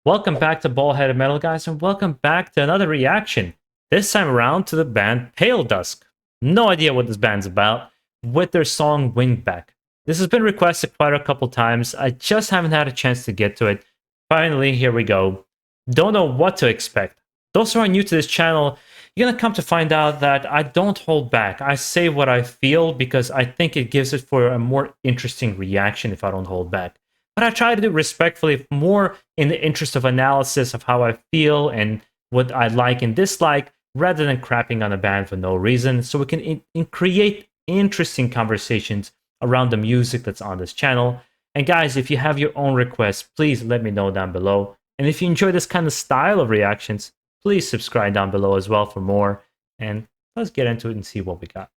Welcome back to BaldHeaded Metal, guys, and welcome back to another reaction. This time around to the band PALEDUSK. No idea what this band's about, with their song Wind Back. This has been requested quite a couple times. I just haven't had a chance to get to it. Finally, here we go. Don't know what to expect. Those who are new to this channel, you're gonna come to find out that I don't hold back. I say what I feel because I think it gives it for a more interesting reaction if I don't hold back. But I try to do respectfully, more in the interest of analysis of how I feel and what I like and dislike, rather than crapping on a band for no reason, so we can create interesting conversations around the music that's on this channel. And guys, if you have your own requests, please let me know down below. And if you enjoy this kind of style of reactions, please subscribe down below as well for more. And let's get into it and see what we got.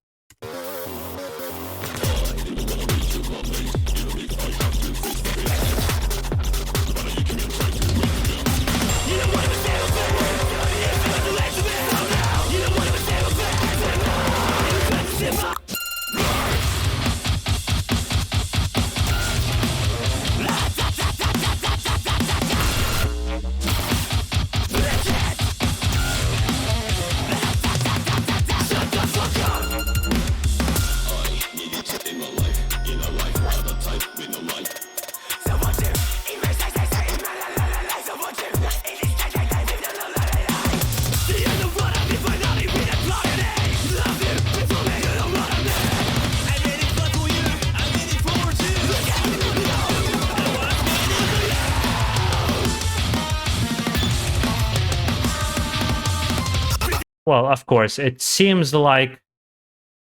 Well, of course, it seems like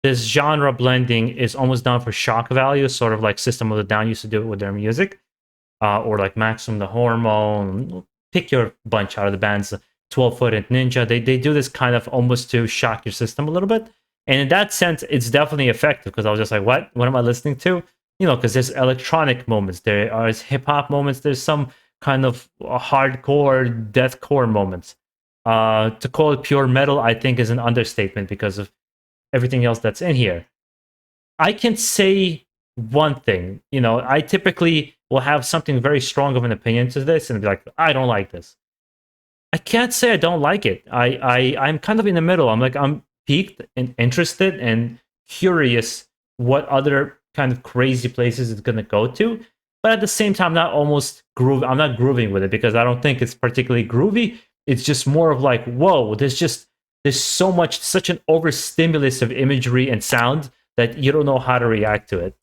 this genre blending is almost done for shock value, sort of like System of a Down used to do it with their music, or like Maximum the Hormone. Pick your bunch out of the bands, 12-Foot and Ninja. They do this kind of almost to shock your system a little bit. And in that sense, it's definitely effective because I was just like, what? What am I listening to? You know, because there's electronic moments, there are hip-hop moments, there's some kind of hardcore, deathcore moments. To call it pure metal, I think, is an understatement because of everything else that's in here. I can say one thing. You know, I typically will have something very strong of an opinion to this and be like, I don't like this. I can't say I don't like it. I'm kind of in the middle. I'm piqued and interested and curious what other kind of crazy places it's gonna go to. But at the same time, I'm not grooving with it because I don't think it's particularly groovy. It's just more of like, whoa, there's so much, such an overstimulus of imagery and sound that you don't know how to react to it.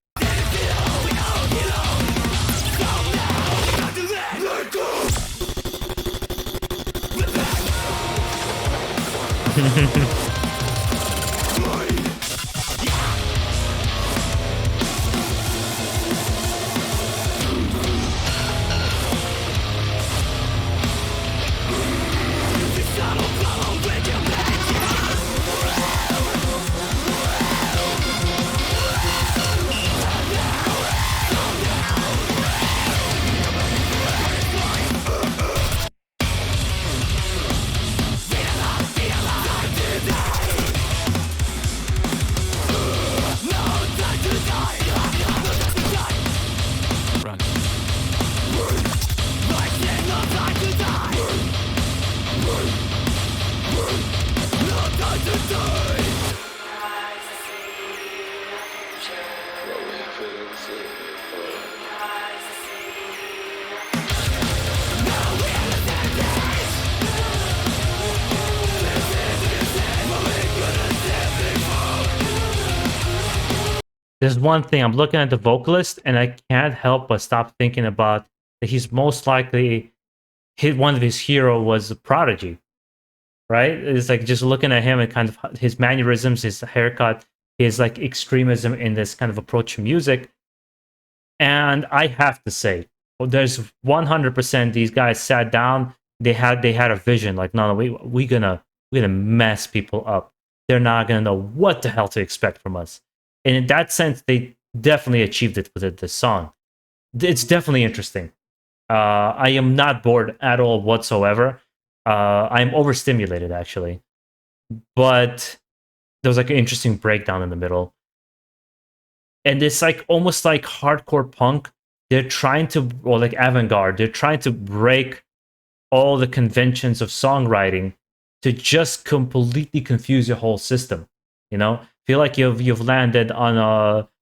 There's one thing, I'm looking at the vocalist and I can't help but stop thinking about that he's most likely one of his hero was Prodigy, right? It's like just looking at him and kind of his mannerisms, his haircut, his like extremism in this kind of approach to music. And I have to say, well, there's 100% these guys sat down, they had a vision, like, no, we're gonna mess people up. They're not gonna know what the hell to expect from us. And in that sense, they definitely achieved it with this song. It's definitely interesting. I am not bored at all whatsoever. I am overstimulated, actually. But there was like an interesting breakdown in the middle. And it's like almost like hardcore punk. They're trying to, or like avant-garde, they're trying to break all the conventions of songwriting to just completely confuse your whole system. You know, feel like you've landed on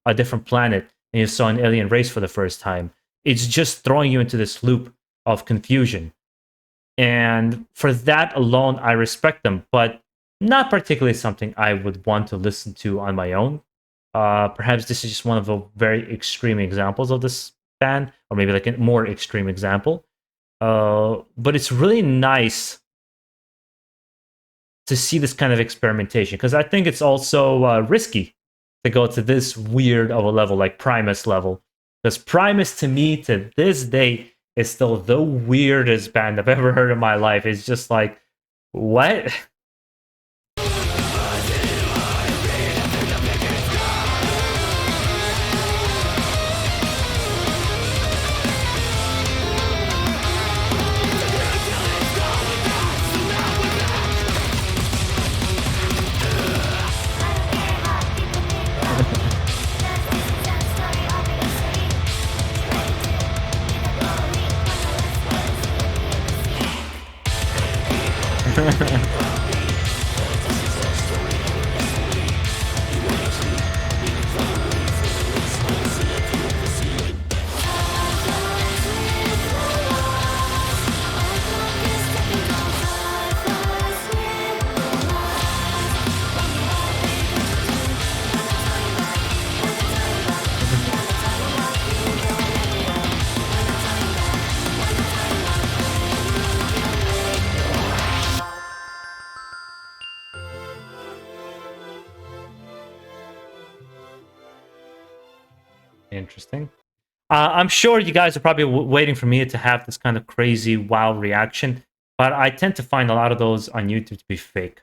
a different planet and you saw an alien race for the first time. It's just throwing you into this loop of confusion. And for that alone, I respect them, but not particularly something I would want to listen to on my own. Perhaps this is just one of the very extreme examples of this band, or maybe like a more extreme example. But it's really nice to see this kind of experimentation because I think it's also risky to go to this weird of a level, like Primus level. Because Primus, to me, to this day, is still the weirdest band I've ever heard in my life. It's just like, what? Interesting. I'm sure you guys are probably waiting for me to have this kind of crazy wow reaction, but I tend to find a lot of those on YouTube to be fake.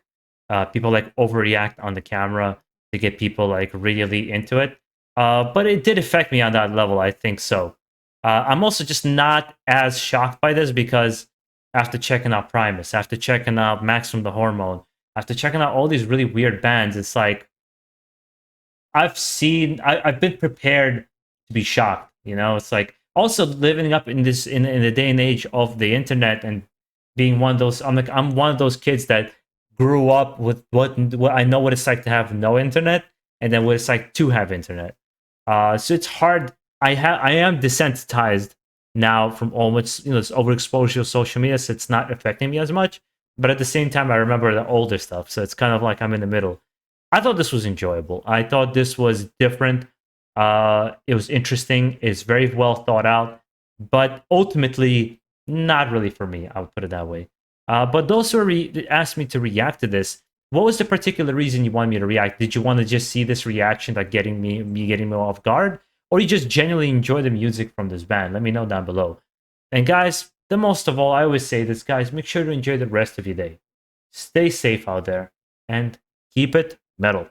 People like overreact on the camera to get people like really into it. But it did affect me on that level, I think so. I'm also just not as shocked by this because after checking out Primus, after checking out Max from the Hormone, after checking out all these really weird bands, it's like I've been prepared to be shocked. You know, it's like also living up in this in the day and age of the internet and being one of those. I'm one of those kids that grew up with what I know what it's like to have no internet and then what it's like to have internet. So it's hard. I am desensitized now from almost this overexposure of social media, so it's not affecting me as much. But at the same time, I remember the older stuff, so it's kind of like I'm in the middle. I thought this was enjoyable. I thought this was different. It was interesting. It's very well thought out, but ultimately not really for me. I would put it that way. But those who asked me to react to this, what was the particular reason you wanted me to react? Did you want to just see this reaction, like getting me getting me off guard, or you just genuinely enjoy the music from this band? Let me know down below. And guys, the most of all, I always say this, guys, make sure to enjoy the rest of your day. Stay safe out there and keep it metal.